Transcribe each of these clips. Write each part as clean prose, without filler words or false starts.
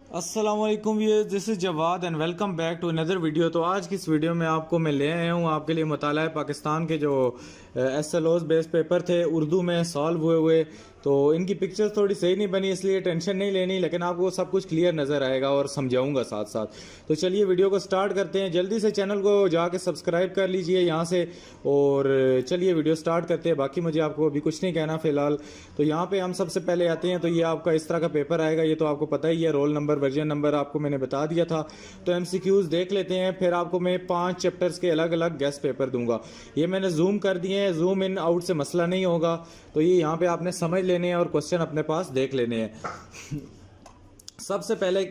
अस्सलाम वालेकुम viewers, this is Jawad and welcome back to another video. तो आज की इस वीडियो में आपको मैं ले आया हूँ आपके लिए मुताला पाकिस्तान के जो SLOs बेस्ड पेपर थे उर्दू में सॉल्व हुए। तो इनकी पिक्चर्स थोड़ी सही नहीं बनी, इसलिए टेंशन नहीं लेनी, लेकिन आपको सब कुछ क्लियर नज़र आएगा और समझाऊंगा साथ साथ। तो चलिए वीडियो को स्टार्ट करते हैं। जल्दी से चैनल को जाके सब्सक्राइब कर लीजिए यहाँ से, और चलिए वीडियो स्टार्ट करते हैं। बाकी मुझे आपको अभी कुछ नहीं कहना फ़िलहाल। तो यहाँ पे हम सबसे पहले आते हैं, तो ये आपका इस तरह का पेपर आएगा। ये तो आपको पता ही है, रोल नंबर वर्जन नंबर आपको मैंने बता दिया था। तो MCQs देख लेते हैं, फिर आपको मैं 5 चैप्टर्स के अलग अलग गेस्ट पेपर दूंगा। ये मैंने जूम कर दिए हैं, जूम इन आउट से मसला नहीं होगा। तो ये यहाँ पे आपने समझ लेने हैं और क्वेश्चन अपने पास देख लेने हैं। सबसे पहले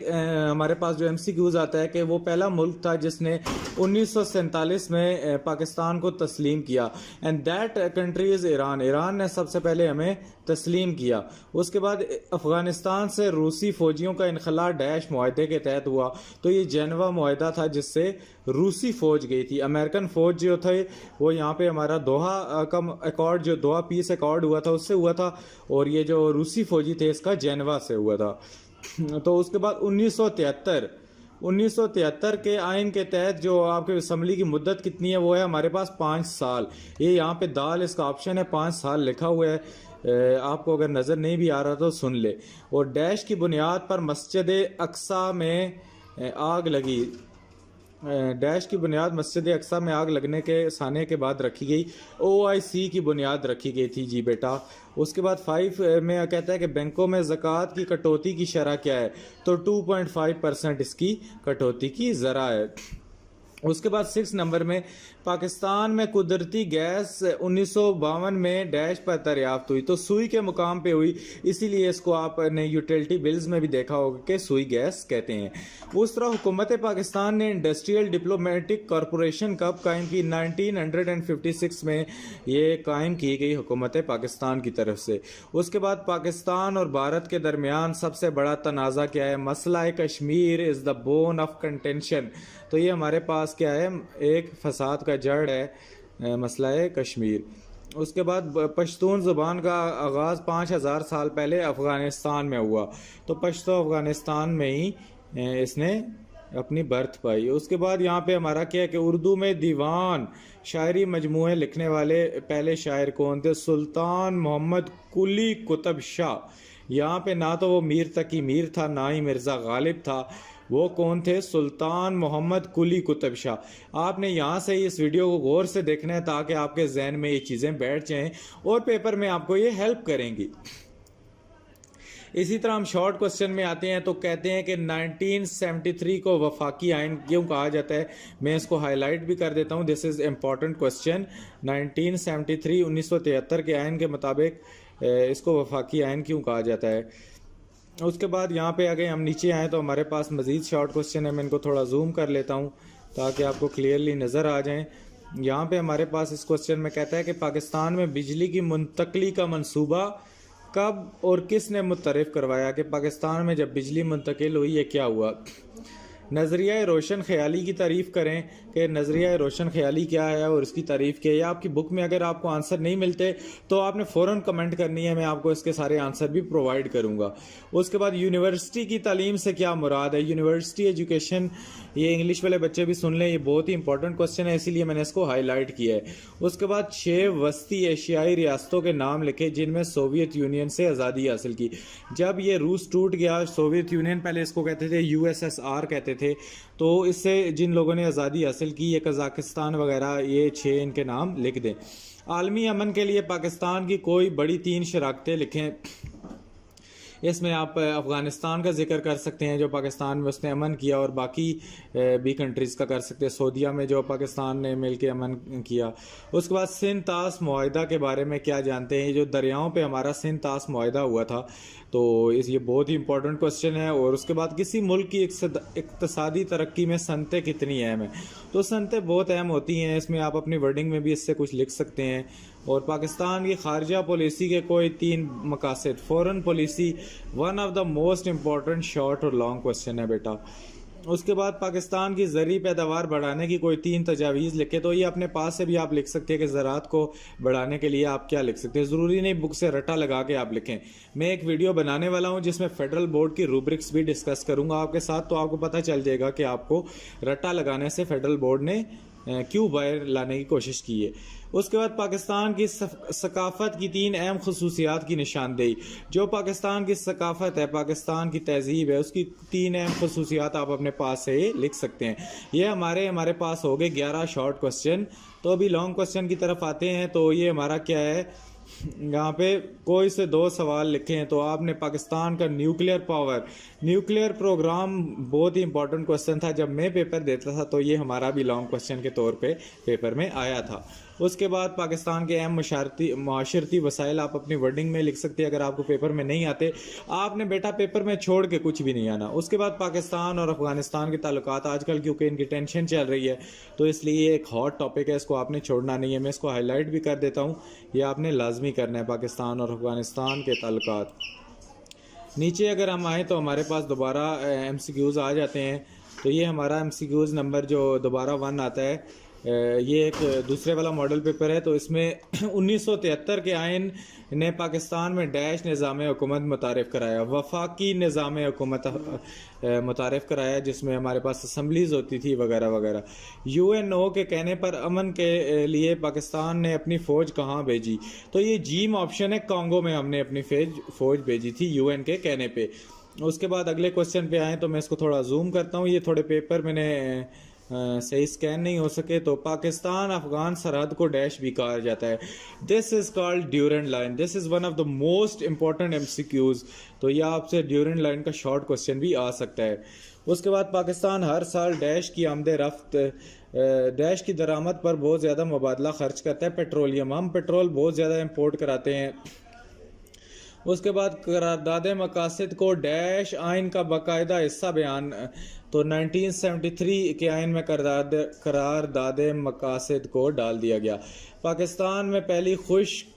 हमारे पास जो MCQs आता है कि वो पहला मुल्क था जिसने 1947 में पाकिस्तान को तस्लीम किया, and that country is Iran. Iran ने सबसे पहले हमें तस्लीम किया। उसके बाद अफ़गानिस्तान से रूसी फ़ौजियों का इनखला डैश मुआहदे के तहत हुआ। तो ये जेनवा मुआहदा था जिससे रूसी फ़ौज गई थी। अमेरिकन फ़ौज जो थे वो यहाँ पे हमारा दोहा का अकॉर्ड, जो दोहा पीस अकॉर्ड हुआ था उससे हुआ था, और ये जो रूसी फ़ौजी थे इसका जेनवा से हुआ था। तो उसके बाद 1973 के आइन के तहत जो आपके असम्बली की मुद्दत कितनी है, वो है हमारे पास 5 साल। ये यहाँ पे दाल इसका ऑप्शन है, 5 साल लिखा हुआ है। आपको अगर नज़र नहीं भी आ रहा तो सुन ले। और डैश की बुनियाद पर मस्जिद अक्सा में आग लगी। डैश की बुनियाद मस्जिद अक्सा में आग लगने के साने के बाद रखी गई। OIC की बुनियाद रखी गई थी जी बेटा। उसके बाद 5 में कहता है कि बैंकों में ज़कात की कटौती की शरह क्या है, तो 2.5% इसकी कटौती की ज़रा है। उसके बाद 6 नंबर में पाकिस्तान में कुदरती गैस 1952 में डैश पर दरियाफ्त हुई। तो सुई के मुकाम पे हुई, इसीलिए इसको आपने यूटिलिटी बिल्स में भी देखा होगा कि सुई गैस कहते हैं। उस तरह हुकूमत पाकिस्तान ने इंडस्ट्रियल डिप्लोमेटिक कॉरपोरेशन कब कायम की? 1956 में ये कायम की गई हुकूमत पाकिस्तान की तरफ से। उसके बाद पाकिस्तान और भारत के दरमियान सबसे बड़ा तनाज़ा क्या है? मसला Kashmir is the bone of contention. तो ये हमारे पास क्या है, एक फसाद का जड़ है, मसला है कश्मीर। उसके बाद पश्तून ज़ुबान का आगाज़ 5000 साल पहले अफ़गानिस्तान में हुआ। तो पश्तो अफ़गानिस्तान में ही इसने अपनी बर्थ पाई। उसके बाद यहाँ पे हमारा क्या है कि उर्दू में दीवान शायरी मजमूए लिखने वाले पहले शायर कौन थे? सुल्तान मोहम्मद कुली कुतुब शाह। यहाँ पे ना तो वो मीर तकी मीर था, ना ही मिर्ज़ा गालिब था। वो कौन थे? सुल्तान मोहम्मद कुली कुतुब शाह। आपने यहाँ से इस वीडियो को गौर से देखना है ताकि आपके जहन में ये चीज़ें बैठ जाएं और पेपर में आपको ये हेल्प करेंगी। इसी तरह हम शॉर्ट क्वेश्चन में आते हैं, तो कहते हैं कि 1973 को वफाकी आइन क्यों कहा जाता है? मैं इसको हाईलाइट भी कर देता हूँ, दिस इज़ इम्पॉर्टेंट क्वेश्चन। 1973 के आइन के मुताबिक इसको वफाकी आइन क्यों कहा जाता है? उसके बाद यहाँ पे अगर हम नीचे आएँ तो हमारे पास मज़ीद शॉर्ट क्वेश्चन है। मैं इनको थोड़ा जूम कर लेता हूँ ताकि आपको क्लियरली नज़र आ जाएँ। यहाँ पे हमारे पास इस क्वेश्चन में कहता है कि पाकिस्तान में बिजली की मुंतकली का मंसूबा कब और किसने मुतरफ़ करवाया? कि पाकिस्तान में जब बिजली मुंतकिल हुई ये क्या हुआ? नज़रिया रोशन ख्याली की तारीफ़ करें कि नज़रिया रोशन ख्याली क्या है और इसकी तारीफ़ क्या है। आपकी बुक में अगर आपको आंसर नहीं मिलते तो आपने फ़ौरन कमेंट करनी है, मैं आपको इसके सारे आंसर भी प्रोवाइड करूँगा। उसके बाद यूनिवर्सिटी की तालीम से क्या मुराद है? यूनिवर्सिटी एजुकेशन, ये इंग्लिश वाले बच्चे भी सुन लें, ये बहुत ही इंपॉर्टेंट क्वेश्चन है, इसीलिए मैंने इसको हाईलाइट किया है। उसके बाद 6 वस्ती एशियाई रियासतों के नाम लिखे जिनमें सोवियत यूनियन से आज़ादी हासिल की। जब ये रूस टूट गया, सोवियत यूनियन पहले इसको कहते थे, USSR कहते थे, तो इससे जिन लोगों ने आज़ादी हासिल की, ये कज़ाकिस्तान वगैरह, ये 6 इनके नाम लिख दें। आलमी अमन के लिए पाकिस्तान की कोई बड़ी 3 शराकतें लिखें। इसमें आप अफ़गानिस्तान का जिक्र कर सकते हैं जो पाकिस्तान में उसने अमन किया, और बाकी भी कंट्रीज़ का कर सकते हैं। सऊदीया में जो पाकिस्तान ने मिल के अमन किया। उसके बाद सिंध तास मुआहदा के बारे में क्या जानते हैं? जो दरियाओं पे हमारा सिंध तास मुआहदा हुआ था, तो ये बहुत ही इंपॉर्टेंट क्वेश्चन है। और उसके बाद किसी मुल्क की इक्तसादी तरक्की में सनतें कितनी अहम है? तो सनतें बहुत अहम होती हैं, इसमें आप अपनी वर्डिंग में भी इससे कुछ लिख सकते हैं। और पाकिस्तान की खारजा पॉलिसी के कोई 3 मकासद। Foreign policy one of the most important short और लॉन्ग क्वेश्चन है बेटा। उसके बाद पाकिस्तान की ज़रूरी पैदावार बढ़ाने की कोई 3 तजावीज़ लिखे, तो ये अपने पास से भी आप लिख सकते हैं कि ज़राअत को बढ़ाने के लिए आप क्या लिख सकते हैं। ज़रूरी नहीं बुक से रटा लगा के आप लिखें। मैं एक वीडियो बनाने वाला हूँ जिसमें फेडरल बोर्ड की रूब्रिक्स भी डिस्कस करूँगा आपके साथ, तो आपको पता चल जाएगा कि आपको रटा लगाने से फेडरल बोर्ड ने क्यों बाहर लाने की कोशिश की है। उसके बाद पाकिस्तान की सकाफ़त की 3 अहम खसूसियात की निशानदेही। जो पाकिस्तान की सकाफ़त है, पाकिस्तान की तहजीब है, उसकी 3 अहम खसूसियात आप अपने पास से लिख सकते हैं। ये हमारे पास हो गए 11 शॉर्ट क्वेश्चन। तो अभी लॉन्ग क्वेश्चन की तरफ आते हैं। तो ये हमारा क्या है, यहाँ पे कोई से 2 सवाल लिखे हैं। तो आपने पाकिस्तान का न्यूक्लियर प्रोग्राम बहुत ही इंपॉर्टेंट क्वेश्चन था। जब मैं पेपर देता था तो ये हमारा भी लॉन्ग क्वेश्चन के तौर पे पेपर में आया था। उसके बाद पाकिस्तान के अहम माशरती वसाइल आप अपनी वर्डिंग में लिख सकते हैं। अगर आपको पेपर में नहीं आते, आपने बेटा पेपर में छोड़ के कुछ भी नहीं आना। उसके बाद पाकिस्तान और अफगानिस्तान के ताल्लुकात आजकल क्योंकि इनकी टेंशन चल रही है, तो इसलिए एक हॉट टॉपिक है, इसको आपने छोड़ना नहीं है। मैं इसको हाईलाइट भी कर देता हूँ, ये आपने लाजमी करना है, पाकिस्तान और अफगानिस्तान के ताल्लुकात। नीचे अगर हम आएँ तो हमारे पास दोबारा MCQs आ जाते हैं। तो ये हमारा MCQs नंबर जो दोबारा 1 आता है, ये एक दूसरे वाला मॉडल पेपर है। तो इसमें 1973 के आइन ने पाकिस्तान में डैश निज़ाम हुकूमत मुतारिफ़ कराया, वफाकी निज़ाम हुकूमत मुतारिफ़ कराया, जिसमें हमारे पास असम्बलीज़ होती थी वगैरह वगैरह। UNO के कहने पर अमन के लिए पाकिस्तान ने अपनी फ़ौज कहाँ भेजी? तो ये जीम ऑप्शन है, कांगो में हमने अपनी फ़ौज भेजी थी UN के कहने पे। उसके बाद अगले क्वेश्चन पे आए तो मैं इसको थोड़ा जूम करता हूँ। ये थोड़े पेपर मैंने सही स्कैन नहीं हो सके। तो पाकिस्तान अफगान सरहद को डैश भी कहा जाता है। This is called Durand line. This is one of the most important MCQs। तो यह आपसे ड्यूरेंट लाइन का शॉर्ट क्वेश्चन भी आ सकता है। उसके बाद पाकिस्तान हर साल डैश की आमद रफ्त डैश की दरामद पर बहुत ज़्यादा मुबादला खर्च करता है। पेट्रोलियम, हम पेट्रोल बहुत ज़्यादा इंपोर्ट कराते हैं। उसके बाद करारदाद मकासद को डैश आइन का बाकायदा हिस्सा बयान। तो 1973 के आइन में करारदाद मकासद को डाल दिया गया। पाकिस्तान में पहली खुश्क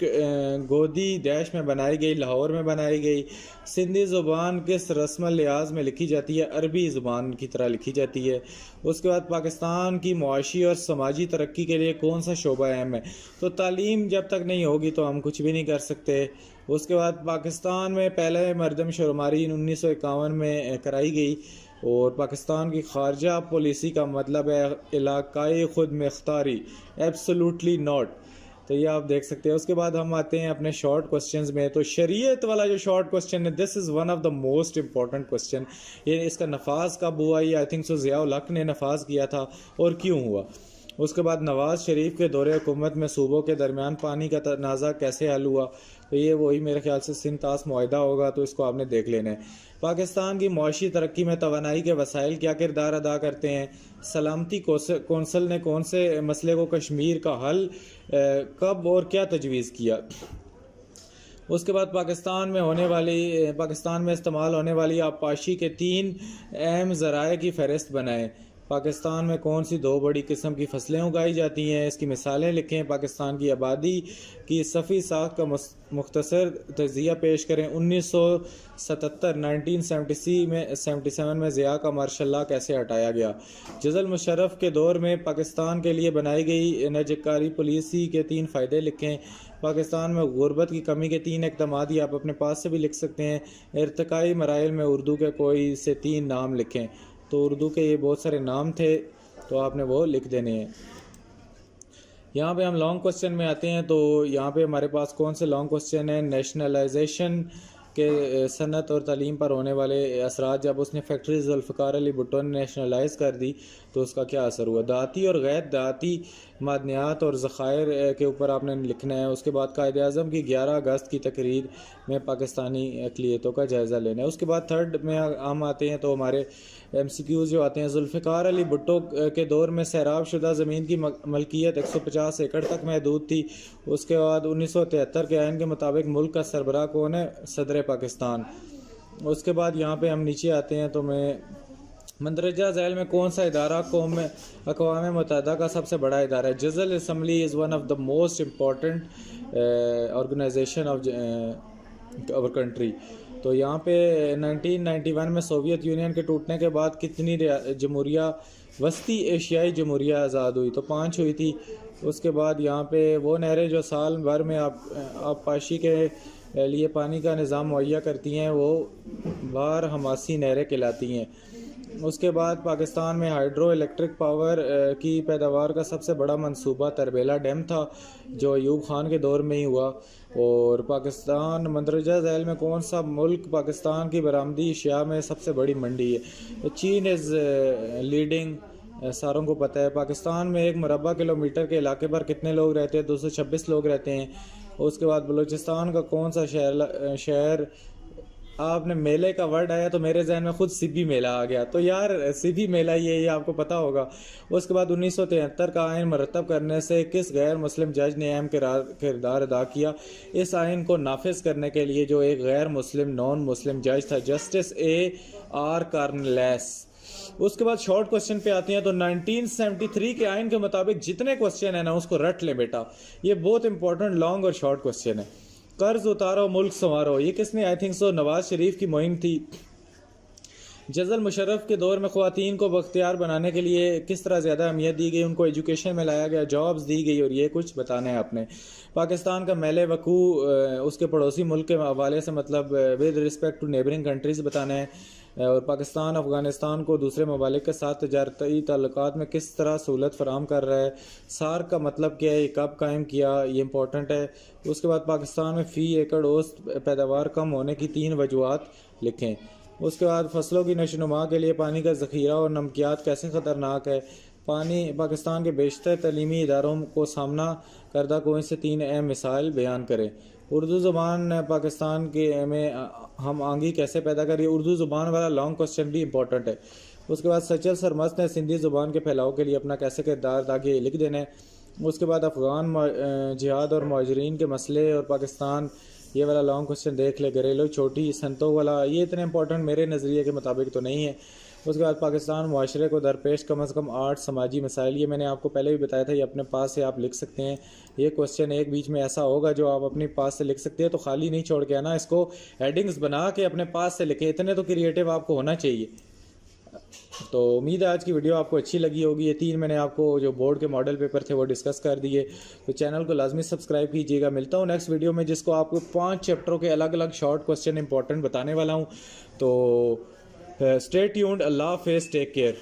गोदी डैश में बनाई गई, लाहौर में बनाई गई। सिंधी ज़ुबान किस रस्म लिहाज में लिखी जाती है? अरबी ज़ुबान की तरह लिखी जाती है। उसके बाद पाकिस्तान की मुआशी और समाजी तरक्की के लिए कौन सा शोबा अहम है? तो तालीम जब तक नहीं होगी तो हम कुछ भी नहीं कर सकते। उसके बाद पाकिस्तान में पहले मरदमशुमारी 1951 में कराई गई। और पाकिस्तान की खारजा पॉलिसी का मतलब है इलाकाई खुद मुख्तारी, एब्सोल्युटली नॉट। तो ये आप देख सकते हैं। उसके बाद हम आते हैं अपने शॉर्ट क्वेश्चंस में। तो शरीयत वाला जो शॉर्ट क्वेश्चन है, this is one of the most important question. ये इसका नफाज कब हुआ? ये आई थिंक सो ज़िया-उल हक ने नफाज किया था, और क्यों हुआ? उसके बाद नवाज़ शरीफ के दौरे हुकूमत में सूबों के दरमियान पानी का तनाज़ा कैसे हल हुआ? तो ये वही मेरे ख्याल से सिंतास मुआहदा होगा, तो इसको आपने देख लेना है। पाकिस्तान की मुआशी तरक्की में तवानाई के वसाइल क्या किरदार अदा करते हैं? सलामती कौंसल ने कौन से मसले को कश्मीर का हल कब और क्या तजवीज़ किया? उसके बाद पाकिस्तान में इस्तेमाल होने वाली आबपाशी के 3 अहम ज़राए की फ़हरिस्त बनाएं। पाकिस्तान में कौन सी 2 बड़ी किस्म की फसलें उगाई जाती हैं? इसकी मिसालें लिखें। पाकिस्तान की आबादी की सफ़ी साख का मुख्तसर तजिया पेश करें। 1977 में ज़िया का मार्शल लॉ कैसे हटाया गया? जज़ल मुशर्रफ के दौर में पाकिस्तान के लिए बनाई गई नजकारी पॉलिसी के 3 फ़ायदे लिखें। पाकिस्तान में गुर्बत की कमी के 3 इक़दामात आप अपने पास से भी लिख सकते हैं। इर्तिकाई मराइल में उर्दू के कोई से 3 नाम लिखें। तो उर्दू के ये बहुत सारे नाम थे, तो आपने वो लिख देने हैं। यहाँ पे हम लॉन्ग क्वेश्चन में आते हैं। तो यहाँ पे हमारे पास कौन से लॉन्ग क्वेश्चन है? नेशनलाइजेशन के सनत और तालीम पर होने वाले असरात। जब उसने फैक्ट्री जुल्फ़िकार अली भुट्टो ने नेशनलाइज कर दी तो उसका क्या असर हुआ? दाती और गैर दाती मादनियात और ज़खायर के ऊपर आपने लिखना है। उसके बाद कायद-ए-आज़म की 11 अगस्त की तकरीर में पाकिस्तानी अक़लियतों का जायज़ा लेना है। उसके बाद थर्ड में हम आते हैं। तो हमारे MCQs जो आते हैं, जुल्फ़िकार अली भुट्टो के दौर में सैराब शुदा ज़मीन की मलकियत 150 एकड़ तक महदूद थी। उसके बाद 1973 के आइन के मुताबिक मुल्क का सरबराह कौन है? सदर पाकिस्तान। उसके बाद यहाँ पे हम नीचे आते हैं। तो मैं मंदरजा झैल में कौन सा इदारा अक़वाम मुत्तहिदा का सबसे बड़ा इदारा है? General Assembly is one of the most important organization of our country. तो यहाँ पे 1991 में सोवियत यूनियन के टूटने के बाद कितनी जमहूरिया वस्ती एशियाई जमहूरिया आज़ाद हुई? तो 5 हुई थी। उसके बाद यहाँ पे वो नहरें जो साल भर में आबपाशी के लिए पानी का निज़ाम मुहैया करती हैं वो बार हमासी नहरें कहलाती हैं। उसके बाद पाकिस्तान में हाइड्रो इलेक्ट्रिक पावर की पैदावार का सबसे बड़ा मंसूबा तरबेला डैम था जो अयूब खान के दौर में ही हुआ। और पाकिस्तान मंदरजा झैल में कौन सा मुल्क पाकिस्तान की बरामदी अशिया में सबसे बड़ी मंडी है? तो चीन इज़ लीडिंग, सारों को पता है। पाकिस्तान में 1 मुरबा किलोमीटर के इलाके पर कितने लोग रहते हैं? 226 लोग रहते हैं। उसके बाद बलूचिस्तान का कौन सा शहर आपने मेले का वर्ड आया तो मेरे जहन में खुद सिबी मेला आ गया, तो यार सिबी मेला ये आपको पता होगा। उसके बाद 1973 का आइन मरतब करने से किस गैर मुस्लिम जज ने अहम किरदार अदा किया? इस आइन को नाफिज करने के लिए जो एक गैर मुस्लिम नॉन मुस्लिम जज था, जस्टिस A.R. कार्नलेस। उसके बाद शॉर्ट क्वेश्चन पे आते हैं। तो 1973 के आइन के मुताबिक जितने क्वेश्चन है ना उसको रट ले बेटा, ये बहुत इंपॉर्टेंट लॉन्ग और शॉर्ट क्वेश्चन है। कर्ज उतारो मुल्क संवारो, ये किसने? I think so Nawaz Sharif की मुहिम थी। जज़ल मुशर्रफ के दौर में ख़वातीन को बख्तियार बनाने के लिए किस तरह ज़्यादा अहमियत दी गई, उनको एजुकेशन में लाया गया, जॉब्स दी गई, और ये कुछ बताना है आपने। पाकिस्तान का मेले वकू उसके पड़ोसी मुल्क के हवाले से मतलब with respect to neighbouring countries बताना है। और पाकिस्तान अफ़गानिस्तान को दूसरे ममालिक के साथ तजारती ताल्लुकात में किस तरह सहूलत फराहम कर रहा है? सार्क का मतलब क्या है, ये कब कायम किया, ये इंपॉर्टेंट है। उसके बाद पाकिस्तान में फ़ी एकड़ औसत पैदावार कम होने की 3 वजूहात लिखें। उसके बाद फसलों की नशोनुमा के लिए पानी का ज़ख़ीरा और नमकियात कैसे ख़तरनाक है? पाकिस्तान के बेशतर तलीमी इदारों को सामना करदा कौन से 3 अहम मिसाइल बयान करें? उर्दू ज़ुबान पाकिस्तान के में हम आंगी कैसे पैदा करिए? उर्दू ज़ुबान वाला लॉन्ग क्वेश्चन भी इंपॉर्टेंट है। उसके बाद सचल सरमस्त ने सिंधी ज़ुबान के फैलाव के लिए अपना कैसे किरदार अदा किया, लिख देना है। उसके बाद अफ़गान जिहाद और मुहाजिरीन के मसले और पाकिस्तान, ये वाला लॉन्ग क्वेश्चन देख ले। घरेलू छोटी सनतों वाला, ये इतने इंपॉर्टेंट मेरे नज़रिए के मुताबिक तो नहीं है। उसके बाद पाकिस्तान मुआशरे को दरपेश कम से कम 8 समाजी मसाइल, ये मैंने आपको पहले भी बताया था, ये अपने पास से आप लिख सकते हैं। ये क्वेश्चन एक बीच में ऐसा होगा जो आप अपने पास से लिख सकते हैं, तो खाली नहीं छोड़ के आना, इसको हेडिंग्स बना के अपने पास से लिखें। इतने तो क्रिएटिव आपको होना चाहिए। तो उम्मीद है आज की वीडियो आपको अच्छी लगी होगी। ये 3 मैंने आपको जो बोर्ड के मॉडल पेपर थे वो डिस्कस कर दिए। तो चैनल को लाजमी सब्सक्राइब कीजिएगा। मिलता हूँ नेक्स्ट वीडियो में जिसको आपको 5 चैप्टरों के अलग अलग शॉर्ट क्वेश्चन इंपॉर्टेंट बताने वाला हूँ। तो स्टे ट्यून्ड, अल्लाह हाफिज़, टेक केयर।